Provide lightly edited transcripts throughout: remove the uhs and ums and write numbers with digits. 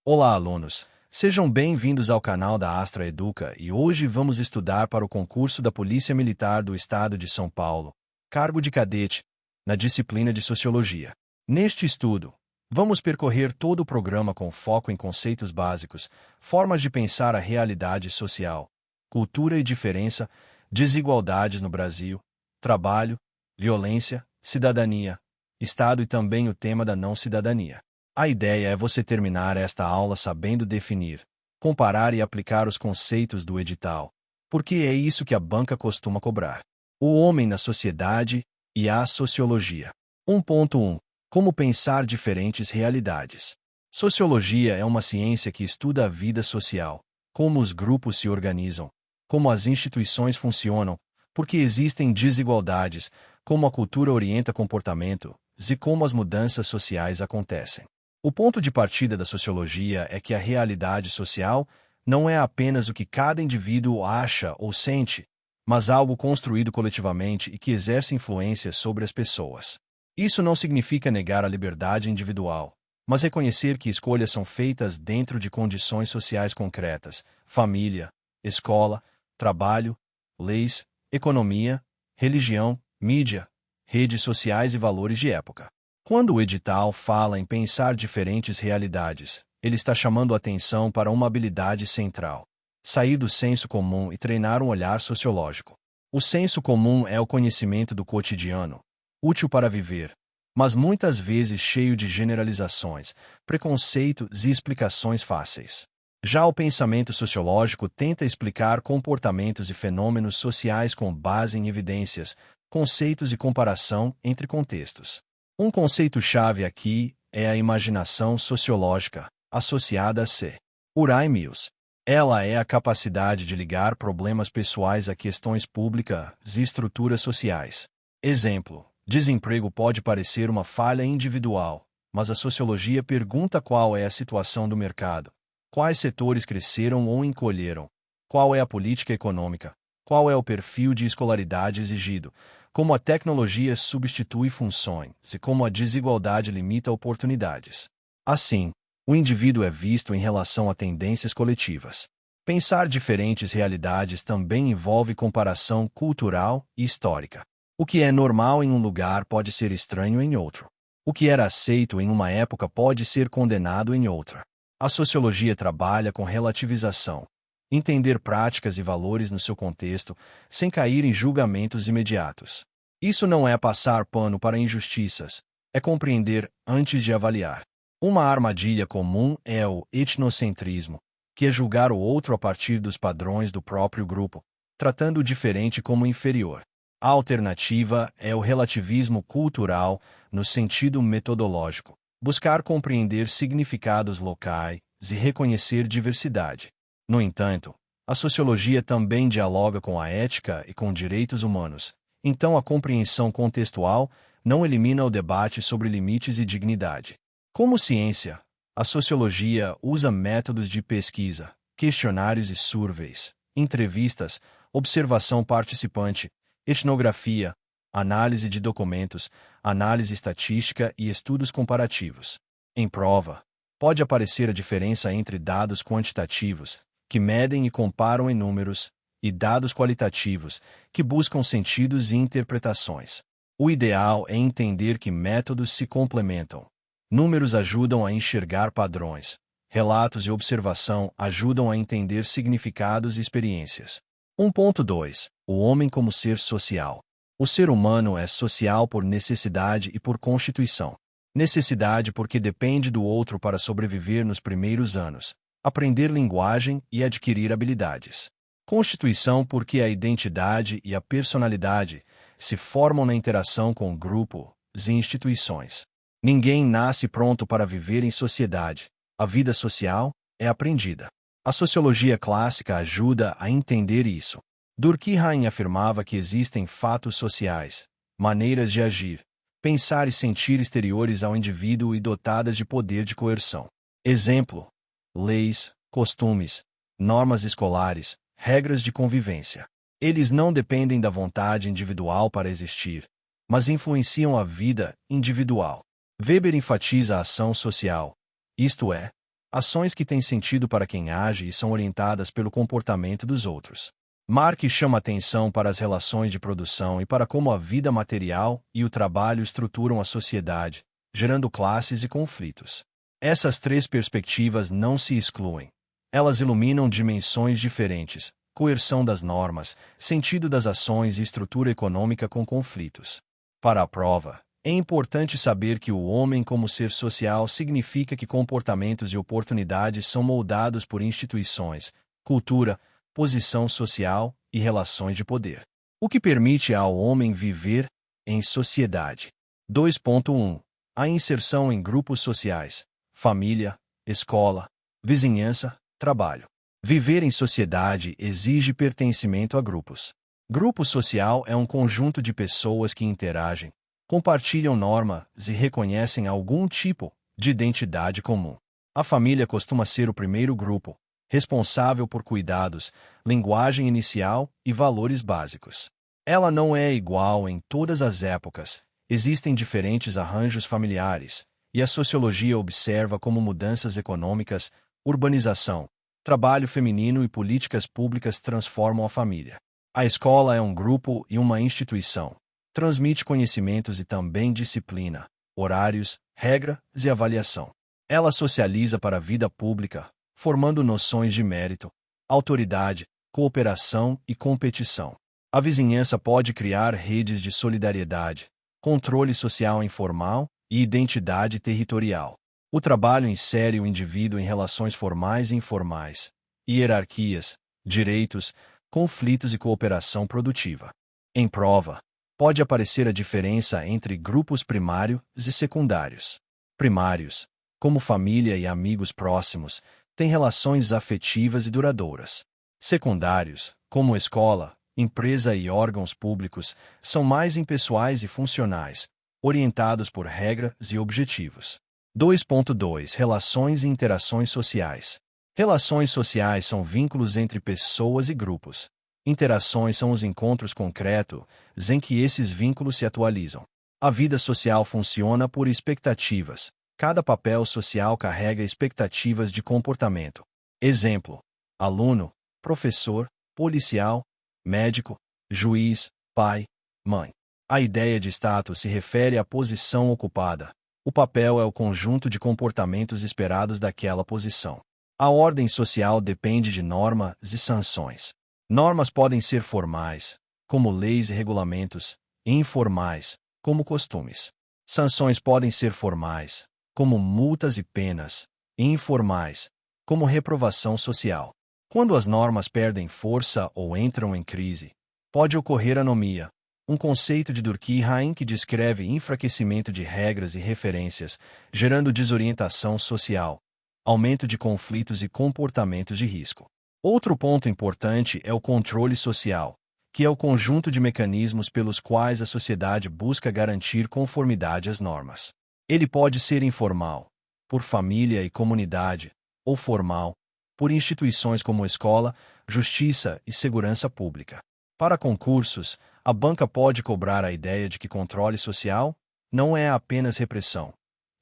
Olá, alunos! Sejam bem-vindos ao canal da Astra Educa e hoje vamos estudar para o concurso da Polícia Militar do Estado de São Paulo, cargo de cadete, na disciplina de Sociologia. Neste estudo, vamos percorrer todo o programa com foco em conceitos básicos, formas de pensar a realidade social, cultura e diferença, desigualdades no Brasil, trabalho, violência, cidadania, Estado e também o tema da não-cidadania. A ideia é você terminar esta aula sabendo definir, comparar e aplicar os conceitos do edital, porque é isso que a banca costuma cobrar. O homem na sociedade e a sociologia. 1.1. Como pensar diferentes realidades. Sociologia é uma ciência que estuda a vida social, como os grupos se organizam, como as instituições funcionam, porque existem desigualdades, como a cultura orienta comportamento e como as mudanças sociais acontecem. O ponto de partida da sociologia é que a realidade social não é apenas o que cada indivíduo acha ou sente, mas algo construído coletivamente e que exerce influência sobre as pessoas. Isso não significa negar a liberdade individual, mas reconhecer que escolhas são feitas dentro de condições sociais concretas: família, escola, trabalho, leis, economia, religião, mídia, redes sociais e valores de época. Quando o edital fala em pensar diferentes realidades, ele está chamando a atenção para uma habilidade central: sair do senso comum e treinar um olhar sociológico. O senso comum é o conhecimento do cotidiano, útil para viver, mas muitas vezes cheio de generalizações, preconceitos e explicações fáceis. Já o pensamento sociológico tenta explicar comportamentos e fenômenos sociais com base em evidências, conceitos e comparação entre contextos. Um conceito-chave aqui é a imaginação sociológica, associada a C. Uriah Mills. Ela é a capacidade de ligar problemas pessoais a questões públicas e estruturas sociais. Exemplo: desemprego pode parecer uma falha individual, mas a sociologia pergunta qual é a situação do mercado, quais setores cresceram ou encolheram, qual é a política econômica, qual é o perfil de escolaridade exigido, como a tecnologia substitui funções e como a desigualdade limita oportunidades. Assim, o indivíduo é visto em relação a tendências coletivas. Pensar diferentes realidades também envolve comparação cultural e histórica. O que é normal em um lugar pode ser estranho em outro. O que era aceito em uma época pode ser condenado em outra. A sociologia trabalha com relativização, entender práticas e valores no seu contexto, sem cair em julgamentos imediatos. Isso não é passar pano para injustiças, é compreender antes de avaliar. Uma armadilha comum é o etnocentrismo, que é julgar o outro a partir dos padrões do próprio grupo, tratando o diferente como inferior. A alternativa é o relativismo cultural, no sentido metodológico, buscar compreender significados locais e reconhecer diversidade. No entanto, a sociologia também dialoga com a ética e com direitos humanos, então a compreensão contextual não elimina o debate sobre limites e dignidade. Como ciência, a sociologia usa métodos de pesquisa, questionários e surveys, entrevistas, observação participante, etnografia, análise de documentos, análise estatística e estudos comparativos. Em prova, pode aparecer a diferença entre dados quantitativos, que medem e comparam em números, e dados qualitativos, que buscam sentidos e interpretações. O ideal é entender que métodos se complementam. Números ajudam a enxergar padrões. Relatos e observação ajudam a entender significados e experiências. 1.2. O homem como ser social. O ser humano é social por necessidade e por constituição. Necessidade porque depende do outro para sobreviver nos primeiros anos, aprender linguagem e adquirir habilidades. Constituição porque a identidade e a personalidade se formam na interação com grupos e instituições. Ninguém nasce pronto para viver em sociedade. A vida social é aprendida. A sociologia clássica ajuda a entender isso. Durkheim afirmava que existem fatos sociais, maneiras de agir, pensar e sentir exteriores ao indivíduo e dotadas de poder de coerção. Exemplo: leis, costumes, normas escolares, regras de convivência. Eles não dependem da vontade individual para existir, mas influenciam a vida individual. Weber enfatiza a ação social, isto é, Ações que têm sentido para quem age e são orientadas pelo comportamento dos outros. Marx chama atenção para as relações de produção e para como a vida material e o trabalho estruturam a sociedade, gerando classes e conflitos. Essas três perspectivas não se excluem. Elas iluminam dimensões diferentes: coerção das normas, sentido das ações e estrutura econômica com conflitos. Para a prova, é importante saber que o homem como ser social significa que comportamentos e oportunidades são moldados por instituições, cultura, posição social e relações de poder, o que permite ao homem viver em sociedade. 2.1. A inserção em grupos sociais: família, escola, vizinhança, trabalho. Viver em sociedade exige pertencimento a grupos. Grupo social é um conjunto de pessoas que interagem, compartilham normas e reconhecem algum tipo de identidade comum. A família costuma ser o primeiro grupo, responsável por cuidados, linguagem inicial e valores básicos. Ela não é igual em todas as épocas, existem diferentes arranjos familiares, e a sociologia observa como mudanças econômicas, urbanização, trabalho feminino e políticas públicas transformam a família. A escola é um grupo e uma instituição. Transmite conhecimentos e também disciplina, horários, regras e avaliação. Ela socializa para a vida pública, formando noções de mérito, autoridade, cooperação e competição. A vizinhança pode criar redes de solidariedade, controle social informal e identidade territorial. O trabalho insere o indivíduo em relações formais e informais, hierarquias, direitos, conflitos e cooperação produtiva. Em prova, pode aparecer a diferença entre grupos primários e secundários. Primários, como família e amigos próximos, têm relações afetivas e duradouras. Secundários, como escola, empresa e órgãos públicos, são mais impessoais e funcionais, orientados por regras e objetivos. 2.2. Relações e interações sociais. Relações sociais são vínculos entre pessoas e grupos. Interações são os encontros concretos em que esses vínculos se atualizam. A vida social funciona por expectativas. Cada papel social carrega expectativas de comportamento. Exemplo: aluno, professor, policial, médico, juiz, pai, mãe. A ideia de status se refere à posição ocupada. O papel é o conjunto de comportamentos esperados daquela posição. A ordem social depende de normas e sanções. Normas podem ser formais, como leis e regulamentos, e informais, como costumes. Sanções podem ser formais, como multas e penas, e informais, como reprovação social. Quando as normas perdem força ou entram em crise, pode ocorrer anomia, um conceito de Durkheim que descreve enfraquecimento de regras e referências, gerando desorientação social, aumento de conflitos e comportamentos de risco. Outro ponto importante é o controle social, que é o conjunto de mecanismos pelos quais a sociedade busca garantir conformidade às normas. Ele pode ser informal, por família e comunidade, ou formal, por instituições como escola, justiça e segurança pública. Para concursos, a banca pode cobrar a ideia de que controle social não é apenas repressão.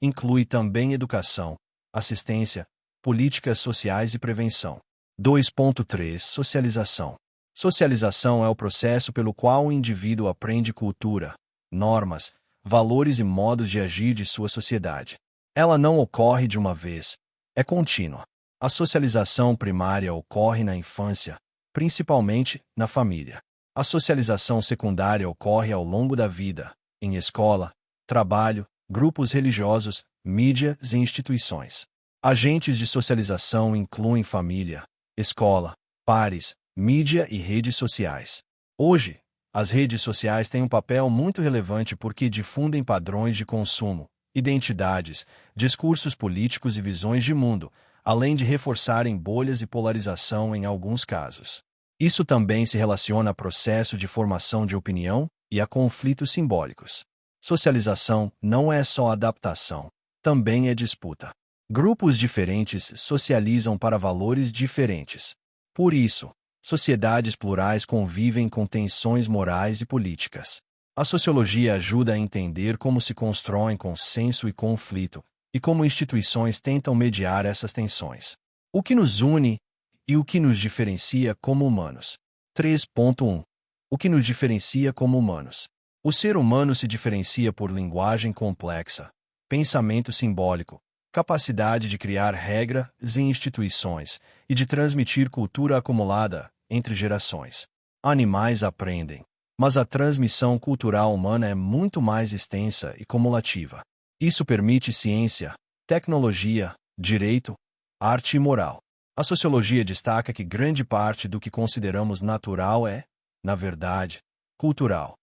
Inclui também educação, assistência, políticas sociais e prevenção. 2.3. Socialização. Socialização é o processo pelo qual o indivíduo aprende cultura, normas, valores e modos de agir de sua sociedade. Ela não ocorre de uma vez, é contínua. A socialização primária ocorre na infância, principalmente na família. A socialização secundária ocorre ao longo da vida, em escola, trabalho, grupos religiosos, mídias e instituições. Agentes de socialização incluem família, escola, pares, mídia e redes sociais. Hoje, as redes sociais têm um papel muito relevante porque difundem padrões de consumo, identidades, discursos políticos e visões de mundo, além de reforçarem bolhas e polarização em alguns casos. Isso também se relaciona a processo de formação de opinião e a conflitos simbólicos. Socialização não é só adaptação, também é disputa. Grupos diferentes socializam para valores diferentes. Por isso, sociedades plurais convivem com tensões morais e políticas. A sociologia ajuda a entender como se constroem consenso e conflito, e como instituições tentam mediar essas tensões. O que nos une e o que nos diferencia como humanos. 3.1. O que nos diferencia como humanos. O ser humano se diferencia por linguagem complexa, pensamento simbólico, capacidade de criar regras e instituições e de transmitir cultura acumulada entre gerações. Animais aprendem, mas a transmissão cultural humana é muito mais extensa e cumulativa. Isso permite ciência, tecnologia, direito, arte e moral. A sociologia destaca que grande parte do que consideramos natural é, na verdade, cultural.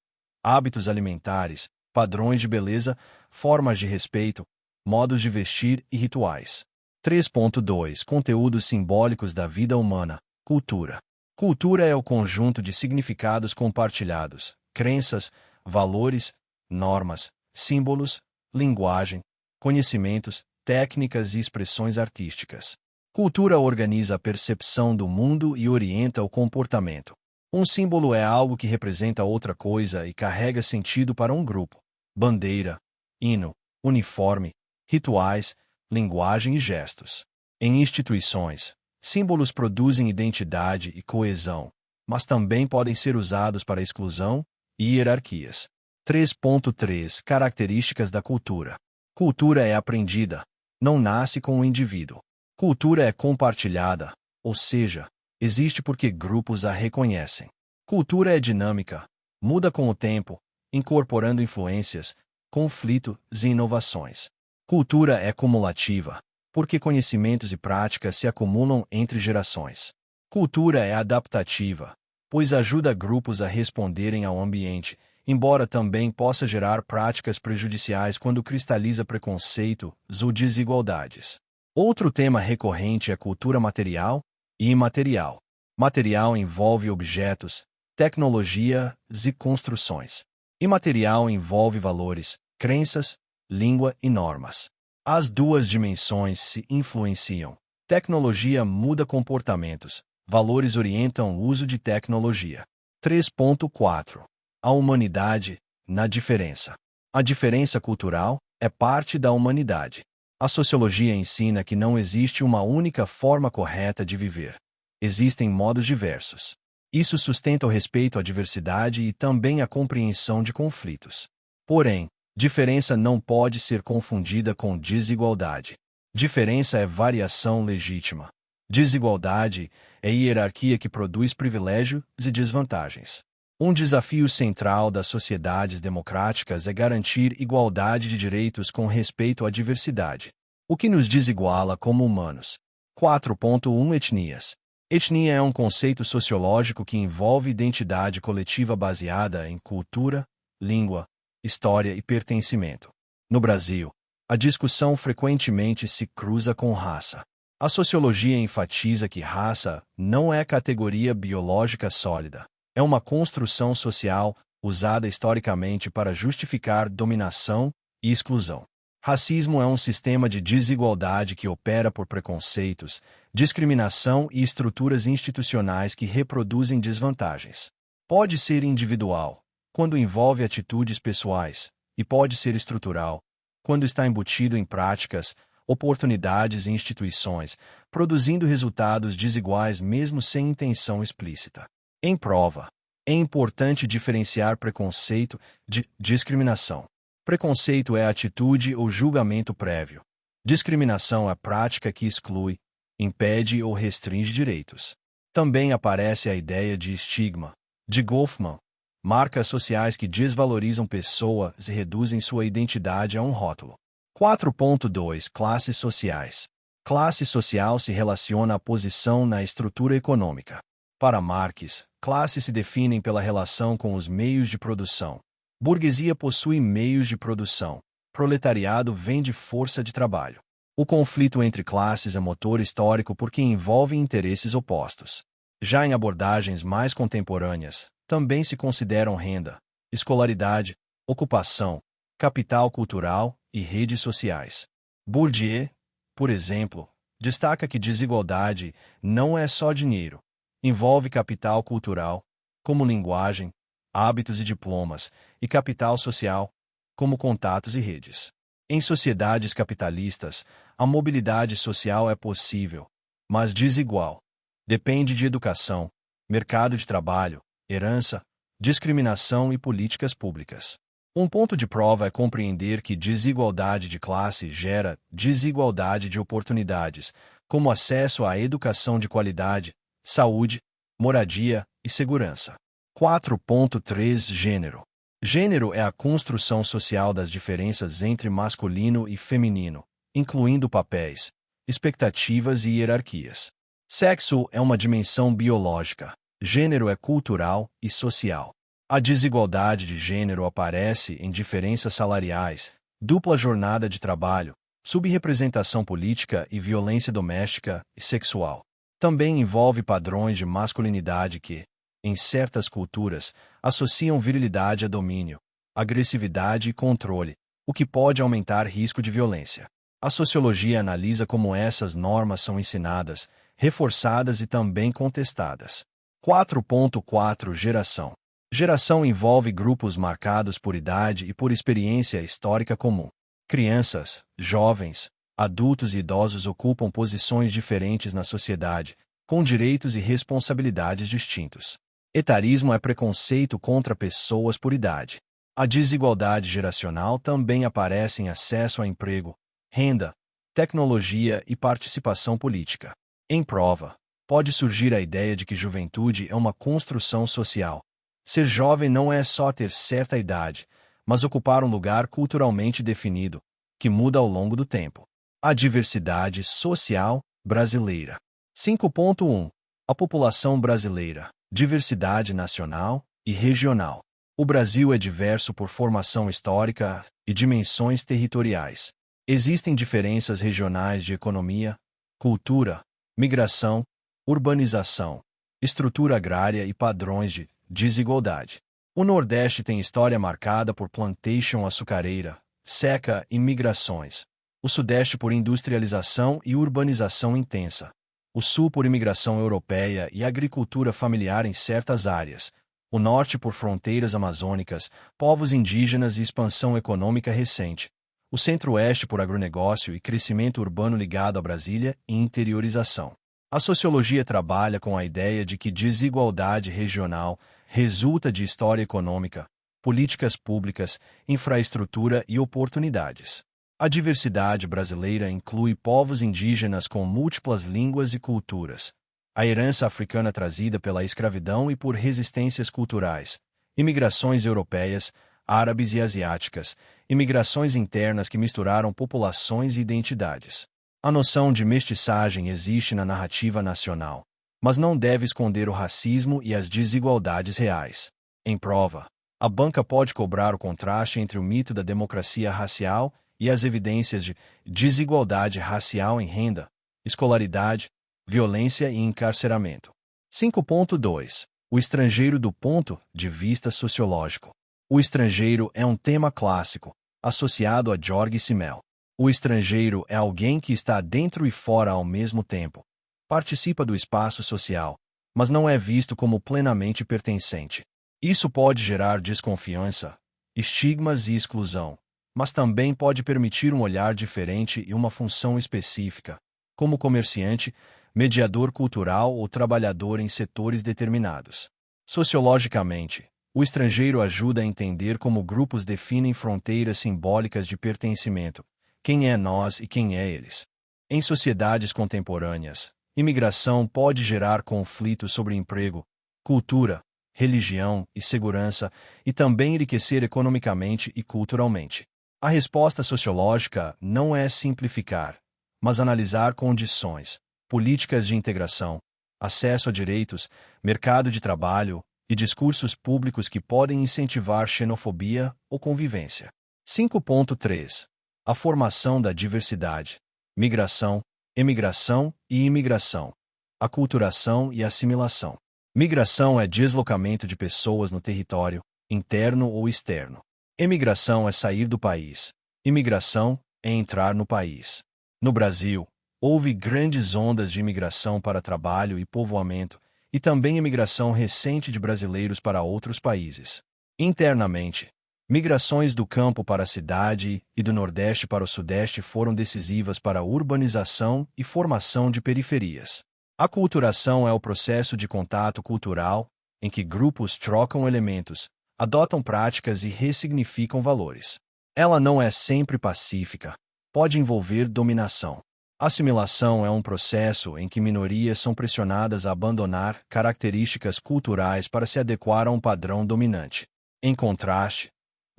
Hábitos alimentares, padrões de beleza, formas de respeito, modos de vestir e rituais. 3.2 Conteúdos simbólicos da vida humana. Cultura. Cultura é o conjunto de significados compartilhados, crenças, valores, normas, símbolos, linguagem, conhecimentos, técnicas e expressões artísticas. Cultura organiza a percepção do mundo e orienta o comportamento. Um símbolo é algo que representa outra coisa e carrega sentido para um grupo. Bandeira, hino, uniforme, rituais, linguagem e gestos. Em instituições, símbolos produzem identidade e coesão, mas também podem ser usados para exclusão e hierarquias. 3.3 Características da cultura. Cultura é aprendida, não nasce com o indivíduo. Cultura é compartilhada, ou seja, existe porque grupos a reconhecem. Cultura é dinâmica, muda com o tempo, incorporando influências, conflitos e inovações. Cultura é cumulativa, porque conhecimentos e práticas se acumulam entre gerações. Cultura é adaptativa, pois ajuda grupos a responderem ao ambiente, embora também possa gerar práticas prejudiciais quando cristaliza preconceitos ou desigualdades. Outro tema recorrente é cultura material e imaterial. Material envolve objetos, tecnologia e construções. Imaterial envolve valores, crenças, língua e normas. As duas dimensões se influenciam. Tecnologia muda comportamentos, valores orientam o uso de tecnologia. 3.4 A humanidade, na diferença. A diferença cultural é parte da humanidade. A sociologia ensina que não existe uma única forma correta de viver. Existem modos diversos. Isso sustenta o respeito à diversidade e também a compreensão de conflitos. Porém, diferença não pode ser confundida com desigualdade. Diferença é variação legítima. Desigualdade é hierarquia que produz privilégios e desvantagens. Um desafio central das sociedades democráticas é garantir igualdade de direitos com respeito à diversidade. O que nos desiguala como humanos. 4.1 Etnias. Etnia é um conceito sociológico que envolve identidade coletiva baseada em cultura, língua, história e pertencimento. No Brasil, a discussão frequentemente se cruza com raça. A sociologia enfatiza que raça não é categoria biológica sólida. É uma construção social usada historicamente para justificar dominação e exclusão. Racismo é um sistema de desigualdade que opera por preconceitos, discriminação e estruturas institucionais que reproduzem desvantagens. Pode ser individual, quando envolve atitudes pessoais, e pode ser estrutural, quando está embutido em práticas, oportunidades e instituições, produzindo resultados desiguais mesmo sem intenção explícita. Em prova, é importante diferenciar preconceito de discriminação. Preconceito é atitude ou julgamento prévio. Discriminação é prática que exclui, impede ou restringe direitos. Também aparece a ideia de estigma, de Goffman, marcas sociais que desvalorizam pessoas e reduzem sua identidade a um rótulo. 4.2 Classes sociais. Classe social se relaciona à posição na estrutura econômica. Para Marx, classes se definem pela relação com os meios de produção. Burguesia possui meios de produção. Proletariado vende força de trabalho. O conflito entre classes é motor histórico porque envolve interesses opostos. Já em abordagens mais contemporâneas, também se consideram renda, escolaridade, ocupação, capital cultural e redes sociais. Bourdieu, por exemplo, destaca que desigualdade não é só dinheiro. Envolve capital cultural, como linguagem, hábitos e diplomas, e capital social, como contatos e redes. Em sociedades capitalistas, a mobilidade social é possível, mas desigual. Depende de educação, mercado de trabalho, herança, discriminação e políticas públicas. Um ponto de prova é compreender que desigualdade de classe gera desigualdade de oportunidades, como acesso à educação de qualidade, saúde, moradia e segurança. 4.3 Gênero. Gênero é a construção social das diferenças entre masculino e feminino, incluindo papéis, expectativas e hierarquias. Sexo é uma dimensão biológica, gênero é cultural e social. A desigualdade de gênero aparece em diferenças salariais, dupla jornada de trabalho, subrepresentação política e violência doméstica e sexual. Também envolve padrões de masculinidade que, em certas culturas, associam virilidade a domínio, agressividade e controle, o que pode aumentar risco de violência. A sociologia analisa como essas normas são ensinadas, reforçadas e também contestadas. 4.4 Geração. Geração envolve grupos marcados por idade e por experiência histórica comum. Crianças, jovens, adultos e idosos ocupam posições diferentes na sociedade, com direitos e responsabilidades distintos. Etarismo é preconceito contra pessoas por idade. A desigualdade geracional também aparece em acesso a emprego, renda, tecnologia e participação política. Em prova, pode surgir a ideia de que juventude é uma construção social. Ser jovem não é só ter certa idade, mas ocupar um lugar culturalmente definido, que muda ao longo do tempo. A diversidade social brasileira. 5.1 A população brasileira. Diversidade nacional e regional. O Brasil é diverso por formação histórica e dimensões territoriais. Existem diferenças regionais de economia, cultura, migração, urbanização, estrutura agrária e padrões de desigualdade. O Nordeste tem história marcada por plantation açucareira, seca e migrações. O Sudeste por industrialização e urbanização intensa. O Sul por imigração europeia e agricultura familiar em certas áreas. O Norte por fronteiras amazônicas, povos indígenas e expansão econômica recente. O Centro-Oeste por agronegócio e crescimento urbano ligado a Brasília e interiorização. A sociologia trabalha com a ideia de que desigualdade regional resulta de história econômica, políticas públicas, infraestrutura e oportunidades. A diversidade brasileira inclui povos indígenas com múltiplas línguas e culturas, a herança africana trazida pela escravidão e por resistências culturais, imigrações europeias, árabes e asiáticas, imigrações internas que misturaram populações e identidades. A noção de mestiçagem existe na narrativa nacional, mas não deve esconder o racismo e as desigualdades reais. Em prova, a banca pode cobrar o contraste entre o mito da democracia racial e as evidências de desigualdade racial em renda, escolaridade, violência e encarceramento. 5.2 O estrangeiro do ponto de vista sociológico. O estrangeiro é um tema clássico, associado a George Simmel. O estrangeiro é alguém que está dentro e fora ao mesmo tempo. Participa do espaço social, mas não é visto como plenamente pertencente. Isso pode gerar desconfiança, estigmas e exclusão, mas também pode permitir um olhar diferente e uma função específica, como comerciante, mediador cultural ou trabalhador em setores determinados. Sociologicamente, o estrangeiro ajuda a entender como grupos definem fronteiras simbólicas de pertencimento, quem é nós e quem é eles. Em sociedades contemporâneas, imigração pode gerar conflitos sobre emprego, cultura, religião e segurança, e também enriquecer economicamente e culturalmente. A resposta sociológica não é simplificar, mas analisar condições, políticas de integração, acesso a direitos, mercado de trabalho e discursos públicos que podem incentivar xenofobia ou convivência. 5.3 A formação da diversidade, migração, emigração e imigração, aculturação e assimilação. Migração é deslocamento de pessoas no território, interno ou externo. Emigração é sair do país. Imigração é entrar no país. No Brasil, houve grandes ondas de imigração para trabalho e povoamento, e também imigração recente de brasileiros para outros países. Internamente, Migrações do campo para a cidade e do Nordeste para o Sudeste foram decisivas para a urbanização e formação de periferias. Aculturação é o processo de contato cultural em que grupos trocam elementos, adotam práticas e ressignificam valores. Ela não é sempre pacífica, pode envolver dominação. Assimilação é um processo em que minorias são pressionadas a abandonar características culturais para se adequar a um padrão dominante. Em contraste,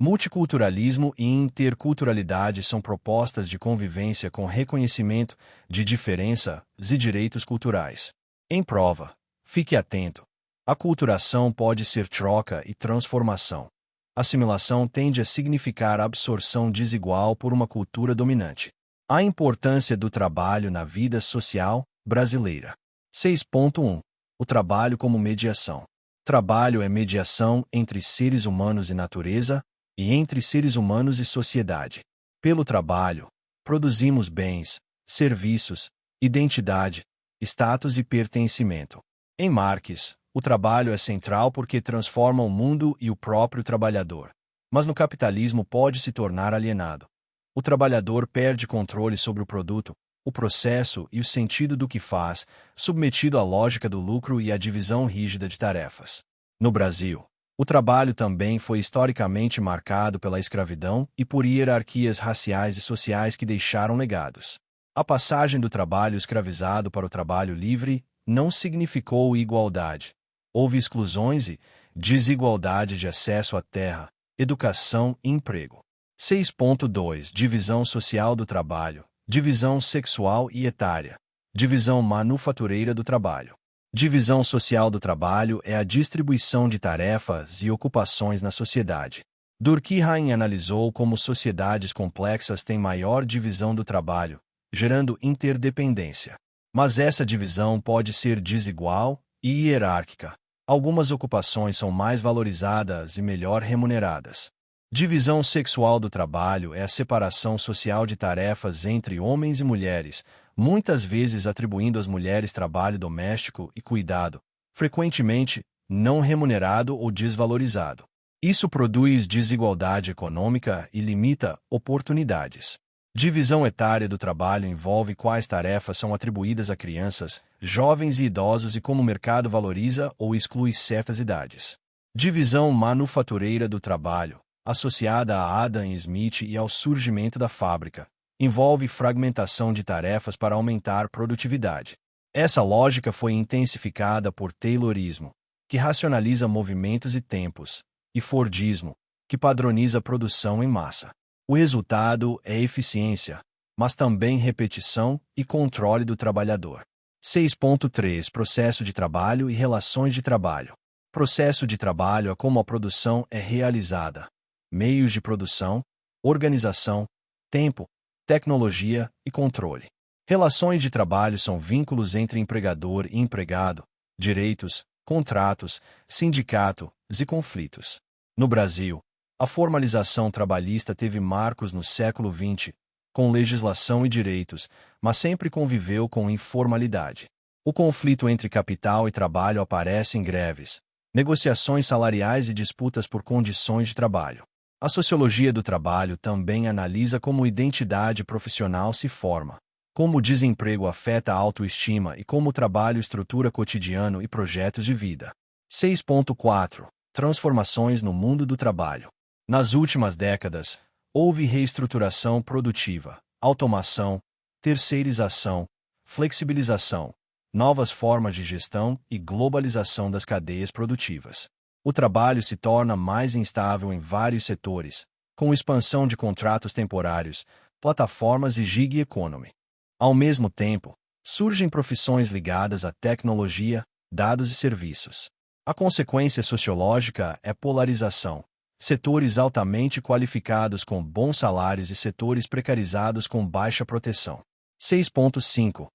multiculturalismo e interculturalidade são propostas de convivência com reconhecimento de diferenças e direitos culturais. Em prova, fique atento. Aculturação pode ser troca e transformação. Assimilação tende a significar absorção desigual por uma cultura dominante. A importância do trabalho na vida social brasileira. 6.1. O trabalho como mediação. Trabalho é mediação entre seres humanos e natureza, e entre seres humanos e sociedade. Pelo trabalho, produzimos bens, serviços, identidade, status e pertencimento. Em Marx, o trabalho é central porque transforma o mundo e o próprio trabalhador. Mas no capitalismo pode se tornar alienado. O trabalhador perde controle sobre o produto, o processo e o sentido do que faz, submetido à lógica do lucro e à divisão rígida de tarefas. No Brasil, o trabalho também foi historicamente marcado pela escravidão e por hierarquias raciais e sociais que deixaram legados. A passagem do trabalho escravizado para o trabalho livre não significou igualdade. Houve exclusões e desigualdade de acesso à terra, educação e emprego. 6.2. Divisão social do trabalho. Divisão sexual e etária. Divisão manufatureira do trabalho. Divisão social do trabalho é a distribuição de tarefas e ocupações na sociedade. Durkheim analisou como sociedades complexas têm maior divisão do trabalho, gerando interdependência. Mas essa divisão pode ser desigual e hierárquica. Algumas ocupações são mais valorizadas e melhor remuneradas. Divisão sexual do trabalho é a separação social de tarefas entre homens e mulheres, muitas vezes atribuindo às mulheres trabalho doméstico e cuidado, frequentemente não remunerado ou desvalorizado. Isso produz desigualdade econômica e limita oportunidades. Divisão etária do trabalho envolve quais tarefas são atribuídas a crianças, jovens e idosos e como o mercado valoriza ou exclui certas idades. Divisão manufatureira do trabalho, associada a Adam Smith e ao surgimento da fábrica, envolve fragmentação de tarefas para aumentar produtividade. Essa lógica foi intensificada por Taylorismo, que racionaliza movimentos e tempos, e Fordismo, que padroniza a produção em massa. O resultado é eficiência, mas também repetição e controle do trabalhador. 6.3. Processo de trabalho e relações de trabalho. Processo de trabalho é como a produção é realizada. Meios de produção, organização, tempo, tecnologia e controle. Relações de trabalho são vínculos entre empregador e empregado, direitos, contratos, sindicatos e conflitos. No Brasil, a formalização trabalhista teve marcos no século XX, com legislação e direitos, mas sempre conviveu com informalidade. O conflito entre capital e trabalho aparece em greves, negociações salariais e disputas por condições de trabalho. A sociologia do trabalho também analisa como identidade profissional se forma, como o desemprego afeta a autoestima e como o trabalho estrutura cotidiano e projetos de vida. 6.4. Transformações no mundo do trabalho. Nas últimas décadas, houve reestruturação produtiva, automação, terceirização, flexibilização, novas formas de gestão e globalização das cadeias produtivas. O trabalho se torna mais instável em vários setores, com expansão de contratos temporários, plataformas e gig economy. Ao mesmo tempo, surgem profissões ligadas à tecnologia, dados e serviços. A consequência sociológica é polarização. Setores altamente qualificados com bons salários e setores precarizados com baixa proteção. 6.5.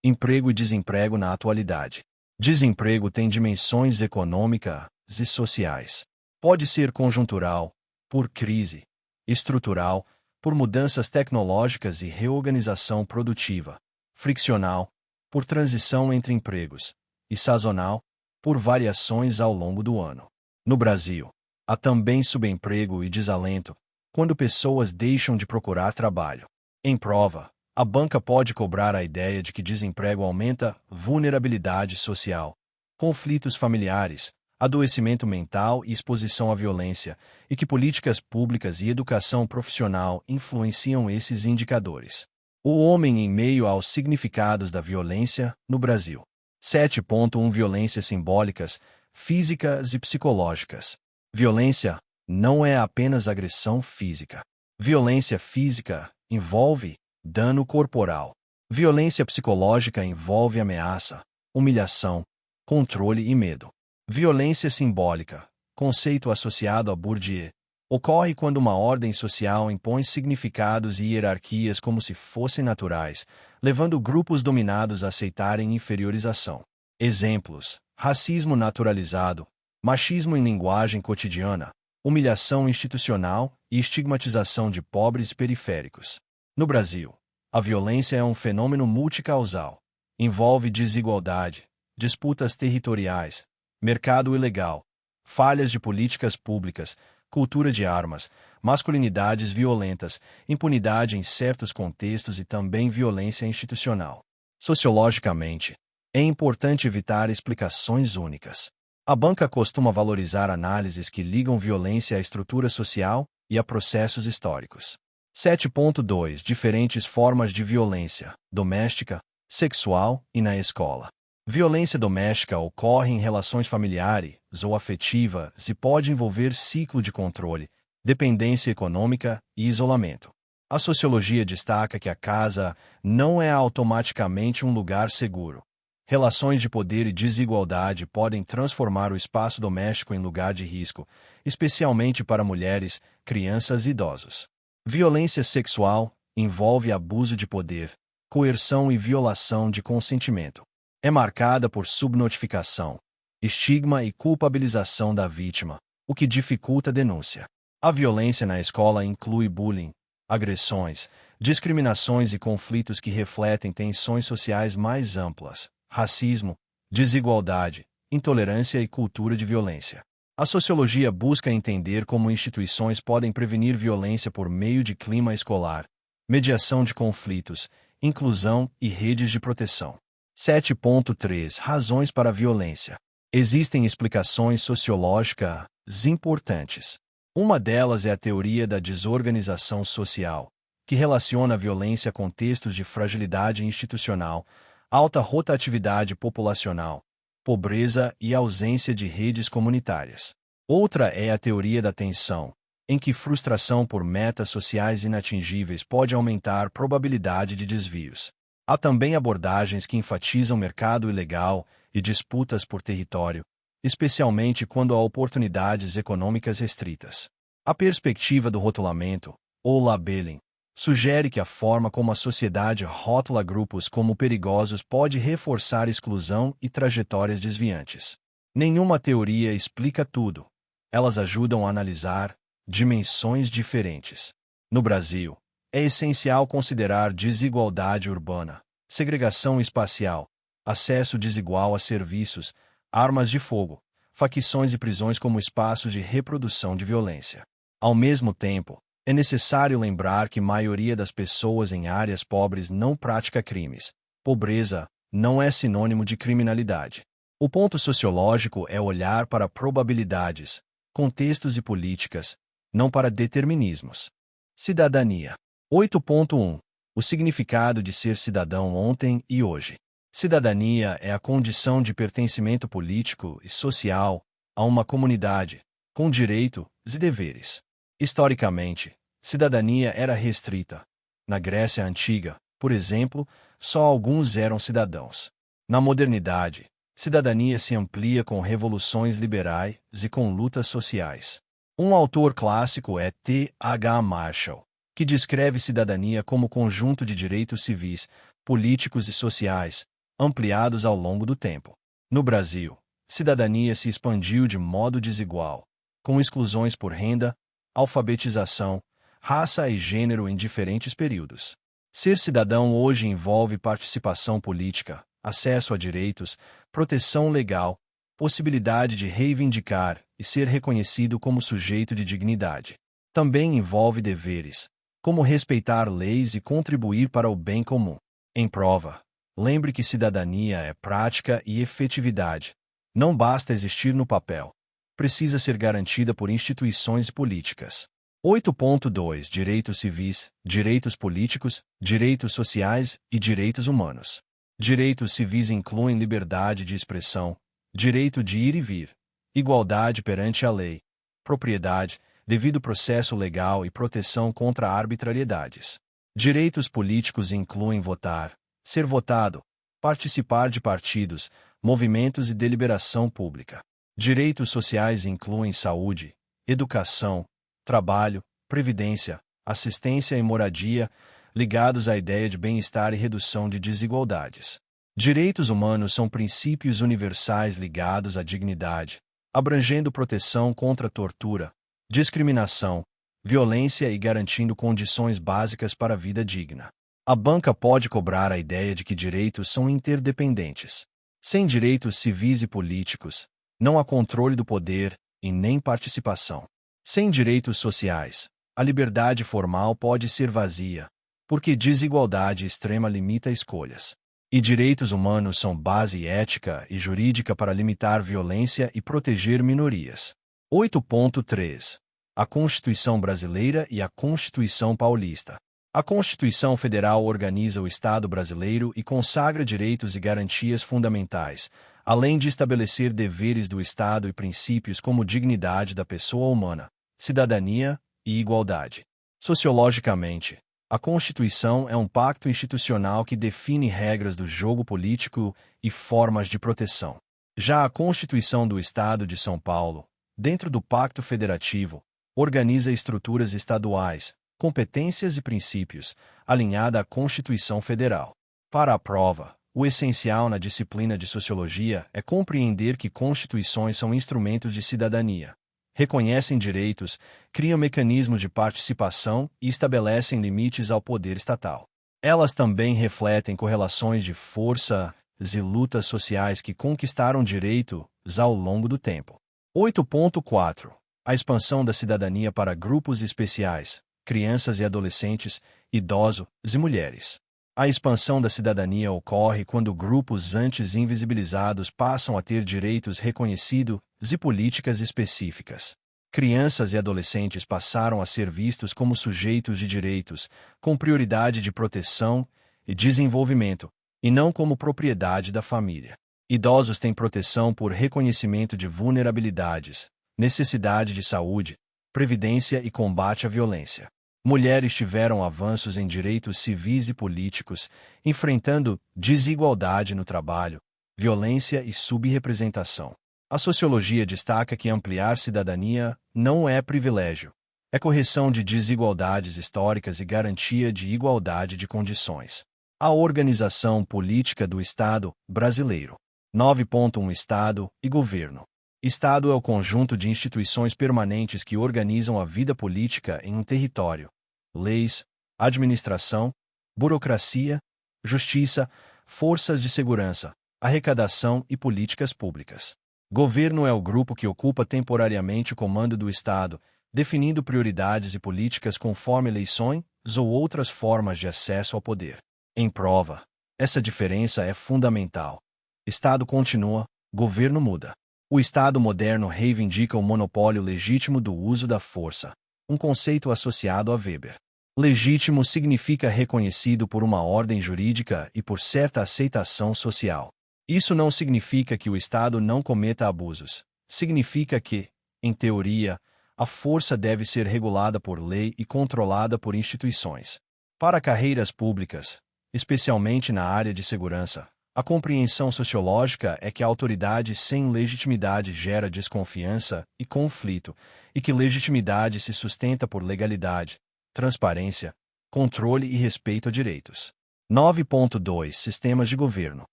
Emprego e desemprego na atualidade. Desemprego tem dimensões econômicas e sociais. Pode ser conjuntural, por crise, estrutural, por mudanças tecnológicas e reorganização produtiva, friccional, por transição entre empregos, e sazonal, por variações ao longo do ano. No Brasil, Há também subemprego e desalento, quando pessoas deixam de procurar trabalho. Em prova, a banca pode cobrar a ideia de que desemprego aumenta vulnerabilidade social, conflitos familiares, adoecimento mental e exposição à violência, e que políticas públicas e educação profissional influenciam esses indicadores. O homem em meio aos significados da violência no Brasil. 7.1 Violências simbólicas, físicas e psicológicas. Violência não é apenas agressão física. Violência física envolve dano corporal. Violência psicológica envolve ameaça, humilhação, controle e medo. Violência simbólica, conceito associado a Bourdieu, ocorre quando uma ordem social impõe significados e hierarquias como se fossem naturais, levando grupos dominados a aceitarem inferiorização. Exemplos: racismo naturalizado, machismo em linguagem cotidiana, humilhação institucional e estigmatização de pobres periféricos. No Brasil, a violência é um fenômeno multicausal. Envolve desigualdade, disputas territoriais, mercado ilegal, falhas de políticas públicas, cultura de armas, masculinidades violentas, impunidade em certos contextos e também violência institucional. Sociologicamente, é importante evitar explicações únicas. A banca costuma valorizar análises que ligam violência à estrutura social e a processos históricos. 7.2 Diferentes formas de violência, doméstica, sexual e na escola. Violência doméstica ocorre em relações familiares ou afetivas e pode envolver ciclo de controle, dependência econômica e isolamento. A sociologia destaca que a casa não é automaticamente um lugar seguro. Relações de poder e desigualdade podem transformar o espaço doméstico em lugar de risco, especialmente para mulheres, crianças e idosos. Violência sexual envolve abuso de poder, coerção e violação de consentimento. É marcada por subnotificação, estigma e culpabilização da vítima, o que dificulta a denúncia. A violência na escola inclui bullying, agressões, discriminações e conflitos que refletem tensões sociais mais amplas, racismo, desigualdade, intolerância e cultura de violência. A sociologia busca entender como instituições podem prevenir violência por meio de clima escolar, mediação de conflitos, inclusão e redes de proteção. 7.3 Razões para a violência. Existem explicações sociológicas importantes. Uma delas é a teoria da desorganização social, que relaciona a violência a contextos de fragilidade institucional, alta rotatividade populacional, pobreza e ausência de redes comunitárias. Outra é a teoria da tensão, em que frustração por metas sociais inatingíveis pode aumentar a probabilidade de desvios. Há também abordagens que enfatizam mercado ilegal e disputas por território, especialmente quando há oportunidades econômicas restritas. A perspectiva do rotulamento, ou labeling, sugere que a forma como a sociedade rótula grupos como perigosos pode reforçar exclusão e trajetórias desviantes. Nenhuma teoria explica tudo. Elas ajudam a analisar dimensões diferentes. No Brasil, é essencial considerar desigualdade urbana, segregação espacial, acesso desigual a serviços, armas de fogo, facções e prisões como espaços de reprodução de violência. Ao mesmo tempo, é necessário lembrar que a maioria das pessoas em áreas pobres não pratica crimes. Pobreza não é sinônimo de criminalidade. O ponto sociológico é olhar para probabilidades, contextos e políticas, não para determinismos. Cidadania. 8.1 O significado de ser cidadão ontem e hoje. Cidadania é a condição de pertencimento político e social a uma comunidade, com direitos e deveres. Historicamente, cidadania era restrita. Na Grécia Antiga, por exemplo, só alguns eram cidadãos. Na modernidade, cidadania se amplia com revoluções liberais e com lutas sociais. Um autor clássico é T. H. Marshall, que descreve cidadania como conjunto de direitos civis, políticos e sociais, ampliados ao longo do tempo. No Brasil, cidadania se expandiu de modo desigual, com exclusões por renda, alfabetização, raça e gênero em diferentes períodos. Ser cidadão hoje envolve participação política, acesso a direitos, proteção legal, possibilidade de reivindicar e ser reconhecido como sujeito de dignidade. Também envolve deveres, como respeitar leis e contribuir para o bem comum. Em prova, lembre que cidadania é prática e efetividade. Não basta existir no papel. Precisa ser garantida por instituições políticas. 8.2 Direitos civis, direitos políticos, direitos sociais e direitos humanos. Direitos civis incluem liberdade de expressão, direito de ir e vir, igualdade perante a lei, propriedade, devido processo legal e proteção contra arbitrariedades. Direitos políticos incluem votar, ser votado, participar de partidos, movimentos e deliberação pública. Direitos sociais incluem saúde, educação, trabalho, previdência, assistência e moradia, ligados à ideia de bem-estar e redução de desigualdades. Direitos humanos são princípios universais ligados à dignidade, abrangendo proteção contra tortura, discriminação, violência e garantindo condições básicas para a vida digna. A banca pode cobrar a ideia de que direitos são interdependentes. Sem direitos civis e políticos, não há controle do poder e nem participação. Sem direitos sociais, a liberdade formal pode ser vazia, porque desigualdade extrema limita escolhas. E direitos humanos são base ética e jurídica para limitar violência e proteger minorias. 8.3 A Constituição Brasileira e a Constituição Paulista. A Constituição Federal organiza o Estado brasileiro e consagra direitos e garantias fundamentais, além de estabelecer deveres do Estado e princípios como dignidade da pessoa humana, cidadania e igualdade. Sociologicamente, a Constituição é um pacto institucional que define regras do jogo político e formas de proteção. Já a Constituição do Estado de São Paulo, dentro do Pacto Federativo, organiza estruturas estaduais, competências e princípios, alinhada à Constituição Federal. Para a prova, o essencial na disciplina de Sociologia é compreender que constituições são instrumentos de cidadania. Reconhecem direitos, criam mecanismos de participação e estabelecem limites ao poder estatal. Elas também refletem correlações de forças e lutas sociais que conquistaram direitos ao longo do tempo. 8.4 A expansão da cidadania para grupos especiais, crianças e adolescentes, idosos e mulheres. A expansão da cidadania ocorre quando grupos antes invisibilizados passam a ter direitos reconhecidos e políticas específicas. Crianças e adolescentes passaram a ser vistos como sujeitos de direitos, com prioridade de proteção e desenvolvimento, e não como propriedade da família. Idosos têm proteção por reconhecimento de vulnerabilidades, necessidade de saúde, previdência e combate à violência. Mulheres tiveram avanços em direitos civis e políticos, enfrentando desigualdade no trabalho, violência e subrepresentação. A sociologia destaca que ampliar cidadania não é privilégio, é correção de desigualdades históricas e garantia de igualdade de condições. A organização política do Estado brasileiro. 9.1 Estado e governo. Estado é o conjunto de instituições permanentes que organizam a vida política em um território. Leis, administração, burocracia, justiça, forças de segurança, arrecadação e políticas públicas. Governo é o grupo que ocupa temporariamente o comando do Estado, definindo prioridades e políticas conforme eleições ou outras formas de acesso ao poder. Em prova, essa diferença é fundamental. Estado continua, governo muda. O Estado moderno reivindica o monopólio legítimo do uso da força, um conceito associado a Weber. Legítimo significa reconhecido por uma ordem jurídica e por certa aceitação social. Isso não significa que o Estado não cometa abusos. Significa que, em teoria, a força deve ser regulada por lei e controlada por instituições. Para carreiras públicas, especialmente na área de segurança, a compreensão sociológica é que a autoridade sem legitimidade gera desconfiança e conflito, e que legitimidade se sustenta por legalidade, transparência, controle e respeito a direitos. 9.2 Sistemas de governo.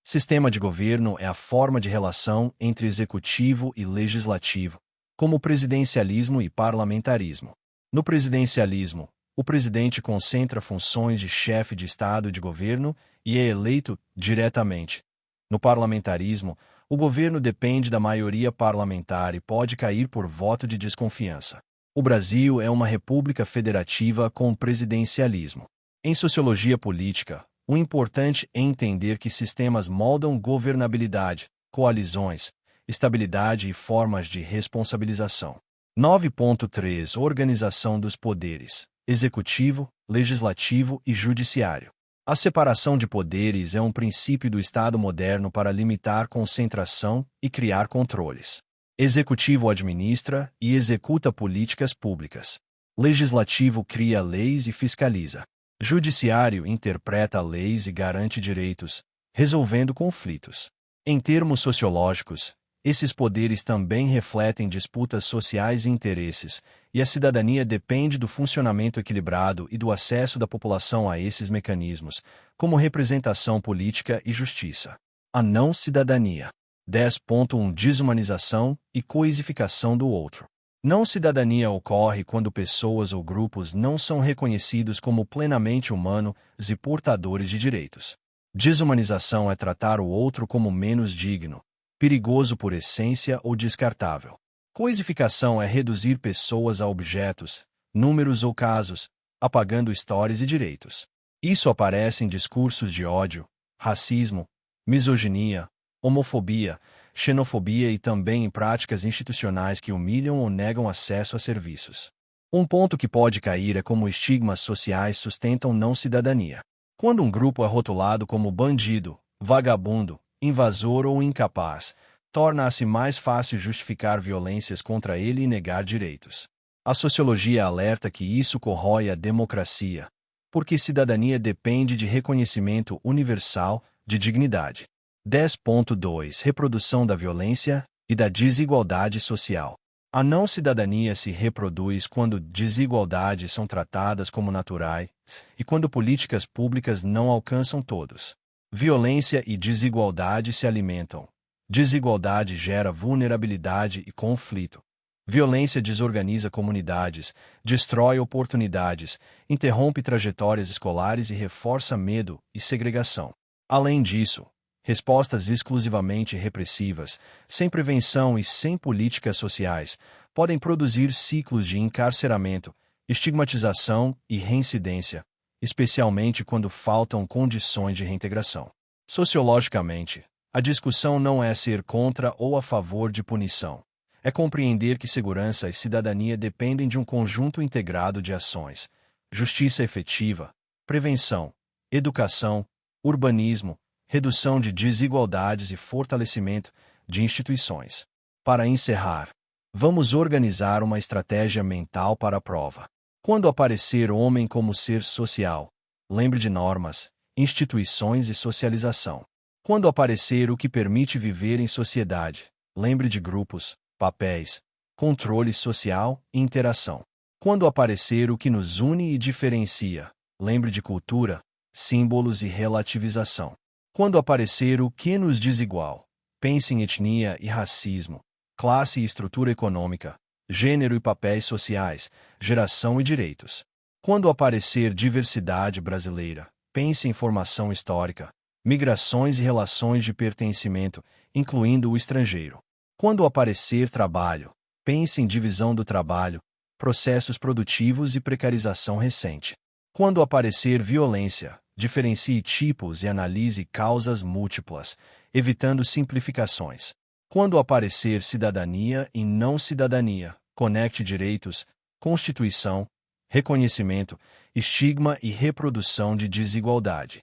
Sistema de governo é a forma de relação entre executivo e legislativo, como presidencialismo e parlamentarismo. No presidencialismo, o presidente concentra funções de chefe de Estado e de governo e é eleito diretamente. No parlamentarismo, o governo depende da maioria parlamentar e pode cair por voto de desconfiança. O Brasil é uma república federativa com presidencialismo. Em sociologia política, o importante é entender que sistemas moldam governabilidade, coalizões, estabilidade e formas de responsabilização. 9.3 Organização dos poderes: executivo, legislativo e judiciário. A separação de poderes é um princípio do Estado moderno para limitar concentração e criar controles. Executivo administra e executa políticas públicas. Legislativo cria leis e fiscaliza. Judiciário interpreta leis e garante direitos, resolvendo conflitos. Em termos sociológicos, esses poderes também refletem disputas sociais e interesses, e a cidadania depende do funcionamento equilibrado e do acesso da população a esses mecanismos, como representação política e justiça. A não-cidadania. 10.1 Desumanização e coisificação do outro. Não-cidadania ocorre quando pessoas ou grupos não são reconhecidos como plenamente humanos e portadores de direitos. Desumanização é tratar o outro como menos digno, perigoso por essência ou descartável. Coisificação é reduzir pessoas a objetos, números ou casos, apagando histórias e direitos. Isso aparece em discursos de ódio, racismo, misoginia, homofobia, xenofobia e também em práticas institucionais que humilham ou negam acesso a serviços. Um ponto que pode cair é como estigmas sociais sustentam não-cidadania. Quando um grupo é rotulado como bandido, vagabundo, invasor ou incapaz, torna-se mais fácil justificar violências contra ele e negar direitos. A sociologia alerta que isso corrói a democracia, porque cidadania depende de reconhecimento universal de dignidade. 10.2 Reprodução da violência e da desigualdade social. A não-cidadania se reproduz quando desigualdades são tratadas como naturais e quando políticas públicas não alcançam todos. Violência e desigualdade se alimentam. Desigualdade gera vulnerabilidade e conflito. Violência desorganiza comunidades, destrói oportunidades, interrompe trajetórias escolares e reforça medo e segregação. Além disso, respostas exclusivamente repressivas, sem prevenção e sem políticas sociais, podem produzir ciclos de encarceramento, estigmatização e reincidência, especialmente quando faltam condições de reintegração. Sociologicamente, a discussão não é ser contra ou a favor de punição. É compreender que segurança e cidadania dependem de um conjunto integrado de ações: justiça efetiva, prevenção, educação, urbanismo, redução de desigualdades e fortalecimento de instituições. Para encerrar, vamos organizar uma estratégia mental para a prova. Quando aparecer homem como ser social, lembre de normas, instituições e socialização. Quando aparecer o que permite viver em sociedade, lembre de grupos, papéis, controle social e interação. Quando aparecer o que nos une e diferencia, lembre de cultura, símbolos e relativização. Quando aparecer o que nos desigual, pense em etnia e racismo, classe e estrutura econômica, gênero e papéis sociais, geração e direitos. Quando aparecer diversidade brasileira, pense em formação histórica, migrações e relações de pertencimento, incluindo o estrangeiro. Quando aparecer trabalho, pense em divisão do trabalho, processos produtivos e precarização recente. Quando aparecer violência, diferencie tipos e analise causas múltiplas, evitando simplificações. Quando aparecer cidadania e não cidadania, conecte direitos, constituição, reconhecimento, estigma e reprodução de desigualdade.